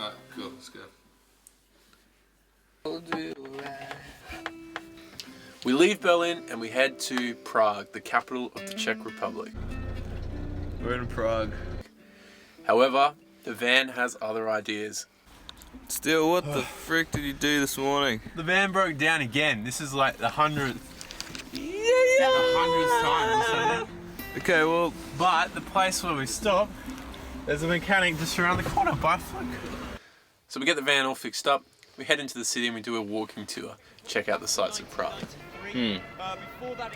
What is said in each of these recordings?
Alright, cool, let's go. We leave Berlin and we head to Prague, the capital of the Czech Republic. We're in Prague. However, the van has other ideas. Steele, what the frick did you do this morning? The van broke down again. This is like the 100th time. Okay, well... But the place where we stop, there's a mechanic just around the corner by fluke. So we get the van all fixed up, we head into the city and we do a walking tour. Check out the sights of Prague. It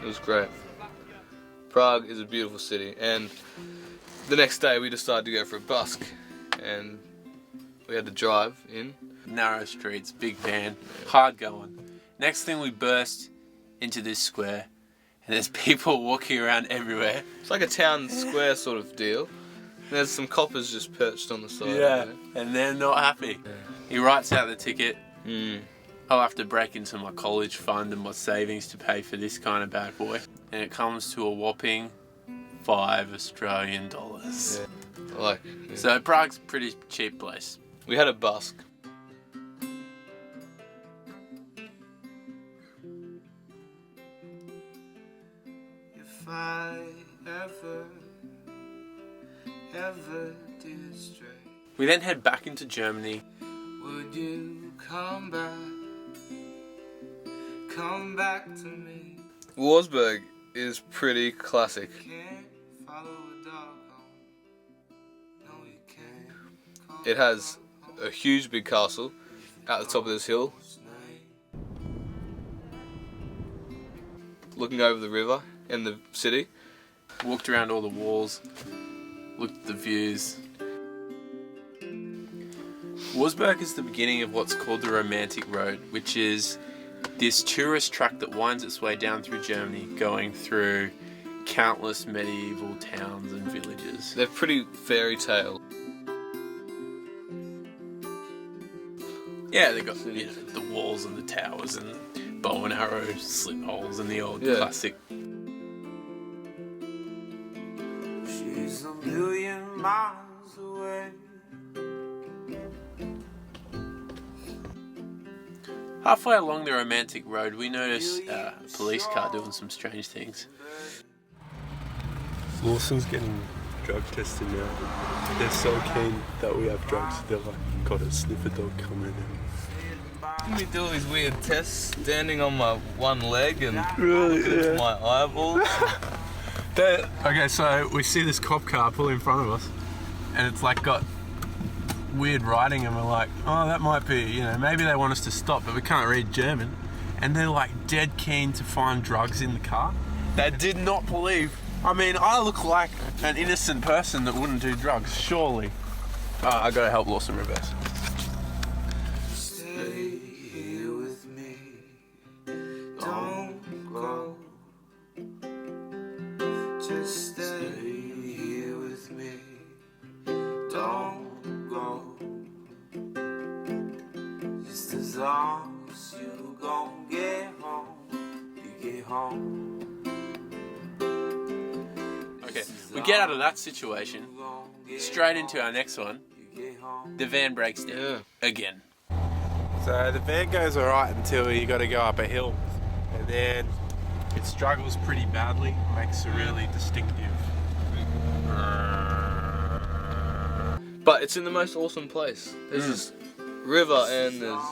was great. Prague is a beautiful city, and the next day we decided to go for a busk, and we had to drive in. Narrow streets, big van, hard going. Next thing we burst into this square, and there's people walking around everywhere. It's like a town square sort of deal. There's some coppers just perched on the side. Yeah, and they're not happy. Yeah. He writes out the ticket. I'll have to break into my college fund and my savings to pay for this kind of bad boy. And it comes to a whopping $5 Australian. Yeah. So Prague's a pretty cheap place. We had a busk. If I ever did stray, we then head back into Germany. would you come back to me? Wolfsburg is pretty classic. Can't follow a dog home. No, you can't. It has a huge big castle at the top of this hill, looking over the river and the city. Walked around all the walls, looked at the views. Wolfsburg is the beginning of what's called the Romantic Road, which is this tourist track that winds its way down through Germany, going through countless medieval towns and villages. They're pretty fairy tale. Yeah, they got the walls and the towers and bow and arrow slit holes and the old classic. She's a million miles away. Halfway along the Romantic Road, we notice a police car doing some strange things. Lawson's getting drug tested now. They're so keen that we have drugs, they're like, got a sniffer dog coming in. Didn't we do all these weird tests, standing on my one leg and Really, looking into my eyeballs? Okay, so we see this cop car pull in front of us, and it's like got weird writing, and we're like, oh, that might be, maybe they want us to stop, but we can't read German. And they're like dead keen to find drugs in the car. They did not believe. I mean, I look like an innocent person that wouldn't do drugs, surely. I gotta help Lawson reverse. Stay here with me. Don't go. Just stay here with me. Don't go. Just as long as you gon' get home, you get home. Okay, we get out of that situation, straight into our next one. The van breaks down again. So the van goes alright until you got to go up a hill, and then it struggles pretty badly, makes a really distinctive. But it's in the most awesome place. There's this river and there's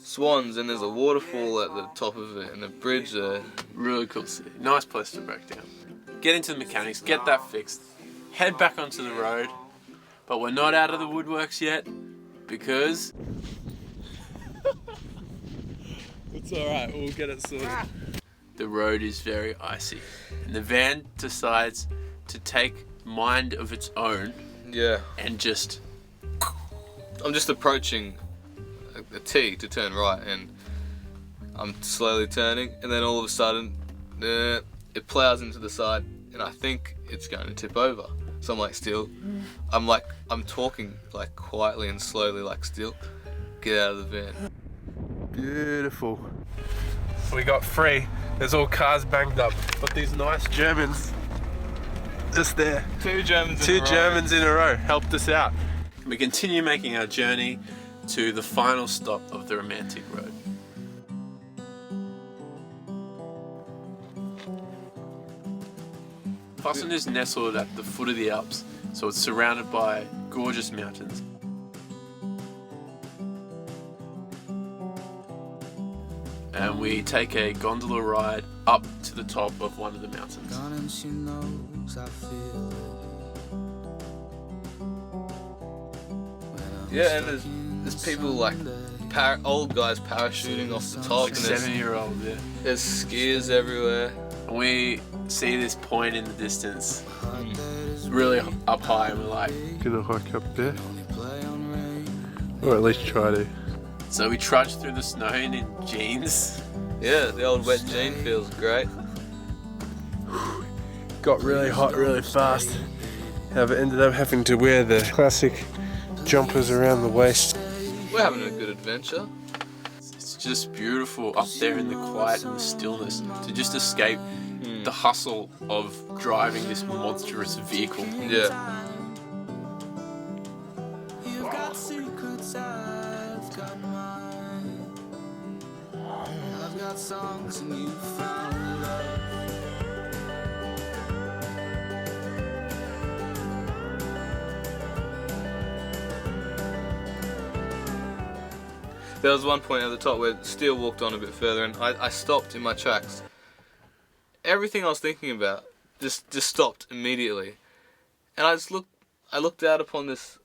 swans and there's a waterfall at the top of it and a bridge there. Really cool city. Nice place to break down. Get into the mechanics, get that fixed, head back onto the road, but we're not out of the woodworks yet because It's alright, we'll get it sorted. the road is very icy, and the van decides to take mind of its own and just... I'm just approaching a T to turn right, and I'm slowly turning, and then all of a sudden it plows into the side, and I think it's going to tip over. So I'm like, Steele, I'm talking like quietly and slowly, like, Steele, get out of the van. Beautiful. We got free. There's all cars banged up, but these nice Germans just there. Two Germans in a row helped us out. We continue making our journey to the final stop of the romantic road. Lawson is nestled at the foot of the Alps, so it's surrounded by gorgeous mountains. And we take a gondola ride up to the top of one of the mountains. Yeah, and there's people like old guys parachuting off the top, Like and there's 7-year-old, yeah. There's skiers everywhere. And we see this point in the distance, really up high, and we're like, Gonna hike up there. Or at least try to. so we trudge through the snow in jeans. Yeah, the old wet jean feels great. Got really hot really fast. I've ended up having to wear the classic jumpers around the waist. We're having a good adventure. It's just beautiful up there in the quiet and the stillness to just escape the hustle of driving this monstrous vehicle. Yeah. You've got secrets, I've got mine. I've got songs and you found love. There was one point at the top where Steele walked on a bit further, and I stopped in my tracks. Everything I was thinking about just stopped immediately, and I looked out upon this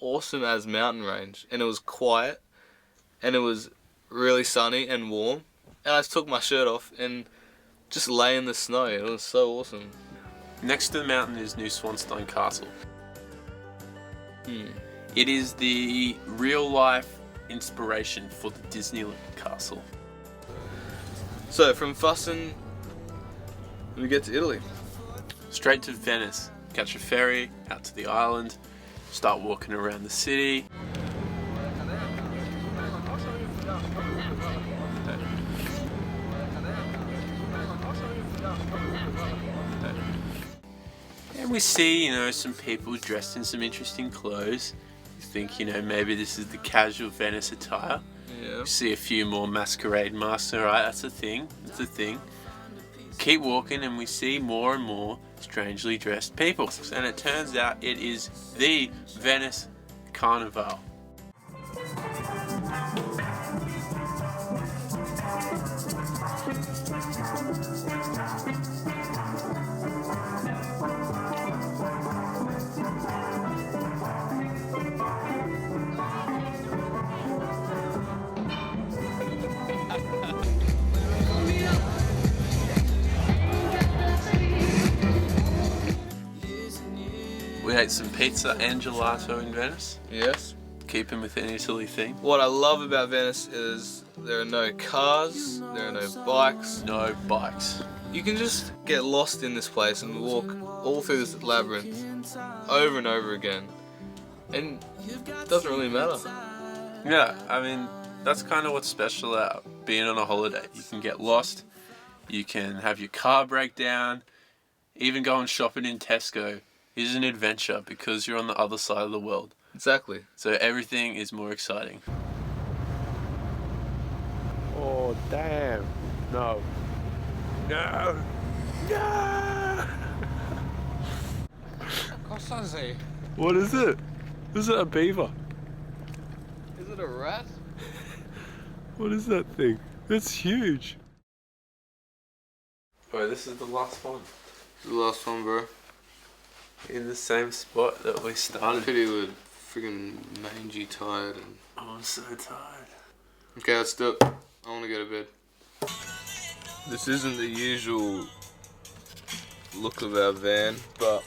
awesome as mountain range, and it was quiet, and it was really sunny and warm, and I just took my shirt off and just lay in the snow. It was so awesome. Next to the mountain is New Swanstein Castle. It is the real life inspiration for the Disneyland castle. So from Fussen, we get to Italy. Straight to Venice, catch a ferry out to the island, start walking around the city. And we see, some people dressed in some interesting clothes. You think, maybe this is the casual Venice attire. Yeah. We see a few more masquerade masks. Alright, that's a thing. That's a thing. Keep walking and we see more and more strangely dressed people. And it turns out it is the Venice Carnival. We ate some pizza and gelato in Venice. Yes. Keeping with an Italy theme. What I love about Venice is there are no cars, there are no bikes. No bikes. You can just get lost in this place and walk all through this labyrinth over and over again. And it doesn't really matter. Yeah, I mean, that's kind of what's special about being on a holiday. You can get lost, you can have your car break down, even going shopping in Tesco is an adventure because you're on the other side of the world. Exactly. So everything is more exciting. Oh, damn. No. No. No. What is it? Is it a beaver? Is it a rat? What is that thing? It's huge. Bro, this is the last one. The last one, bro. In the same spot that we started. Pity we're friggin' mangy tired. And... Oh, I'm so tired. Okay, let's do it. I want to go to bed. This isn't the usual look of our van, but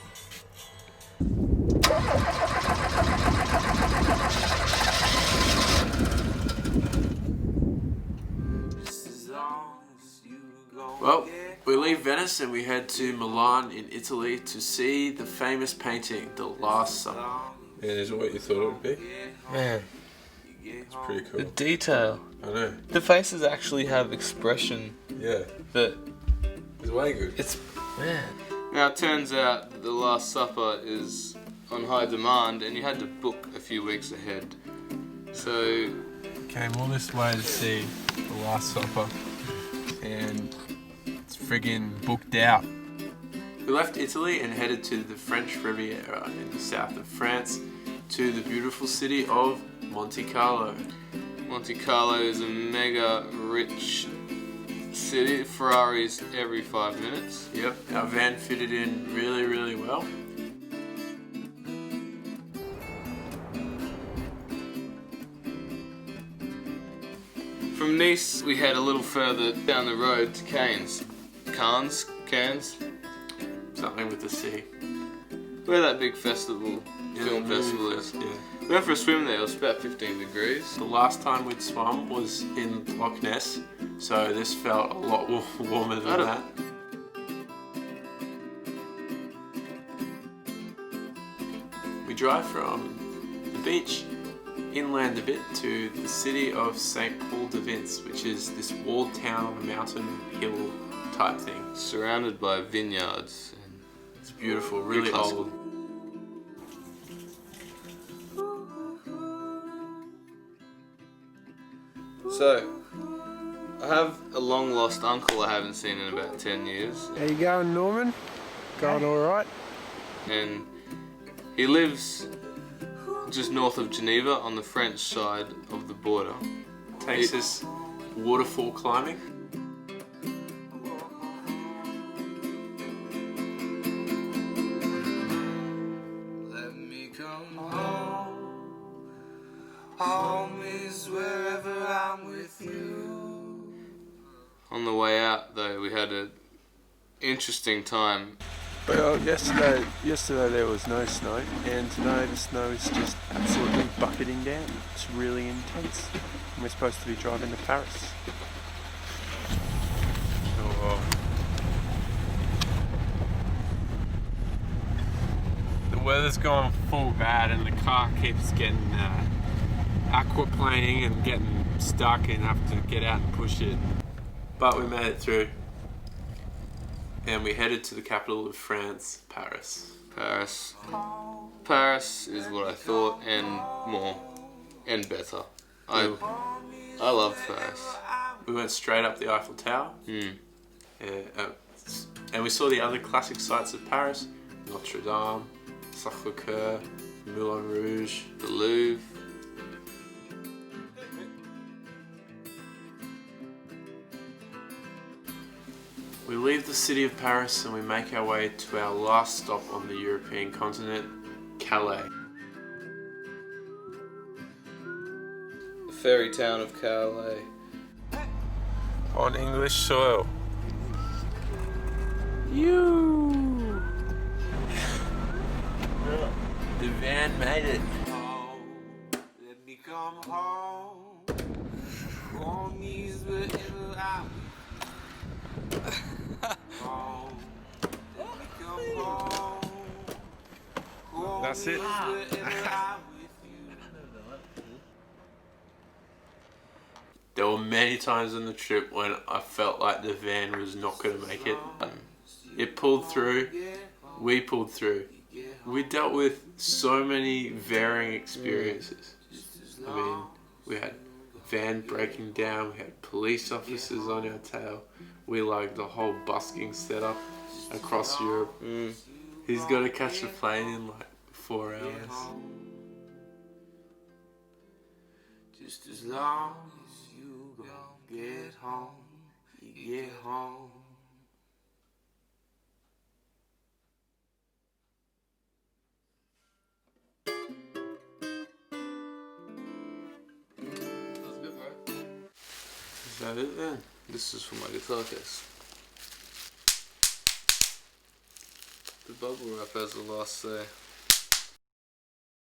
Well, we leave Venice and we head to Milan in Italy to see the famous painting, The Last Supper. Yeah, is it what you thought it would be? man, It's pretty cool. the detail. I know. The faces actually have expression Yeah. that It's way good. it's man. Now it turns out that The Last Supper is on high demand, and you had to book a few weeks ahead. So Came all this way to see the Last Supper, and it's friggin' booked out. We left Italy and headed to the French Riviera in the south of France to the beautiful city of Monte Carlo. Monte Carlo is a mega rich city. Ferraris every 5 minutes. Yep, our van fitted in really, really well. From Nice, we head a little further down the road to Cannes. Cannes, Something with the sea. where that big festival, Yeah, film the movie festival is. Yeah. We went for a swim there. It was about 15 degrees. The last time we'd swum was in Loch Ness, so this felt a lot warmer than that. We drive from the beach inland a bit to the city of St. Paul de Vence, which is this walled town on a mountain hill type thing. Surrounded by vineyards. It's beautiful, really classical. old. So, I have a long lost uncle I haven't seen in about 10 years. How you going, Norman? Going all right? And he lives just north of Geneva on the French side of the border. Takes us waterfall climbing. Let me come home. Home is wherever I'm with you. On the way out though, we had an interesting time. Well, yesterday there was no snow, and today the snow is just absolutely bucketing down. It's really intense. And we're supposed to be driving to Paris. The weather's gone full bad, and the car keeps getting aquaplaning and getting stuck, and have to get out and push it. But we made it through. And we headed to the capital of France, Paris. Paris is what I thought, and more, and better. I love Paris. We went straight up the Eiffel Tower. And we saw the other classic sights of Paris: Notre Dame, Sacré-Cœur, Moulin Rouge, The Louvre. We leave the city of Paris and we make our way to our last stop on the European continent, Calais. The fairy town of Calais. On English soil. The van made it. Let me come home. Home is wherever I'm home. Let me come home. Home That's it. is wherever I'm with you. There were many times on the trip when I felt like the van was not going to make it. It pulled through. We pulled through. We dealt with so many varying experiences. I mean, we had van breaking down, we had police officers on our tail, we like the whole busking setup across Europe. He's got to catch a plane in like 4 hours. Just as long as you gon' get home, you get home. Is that it then? This is for my guitar case. The bubble wrap has the last say.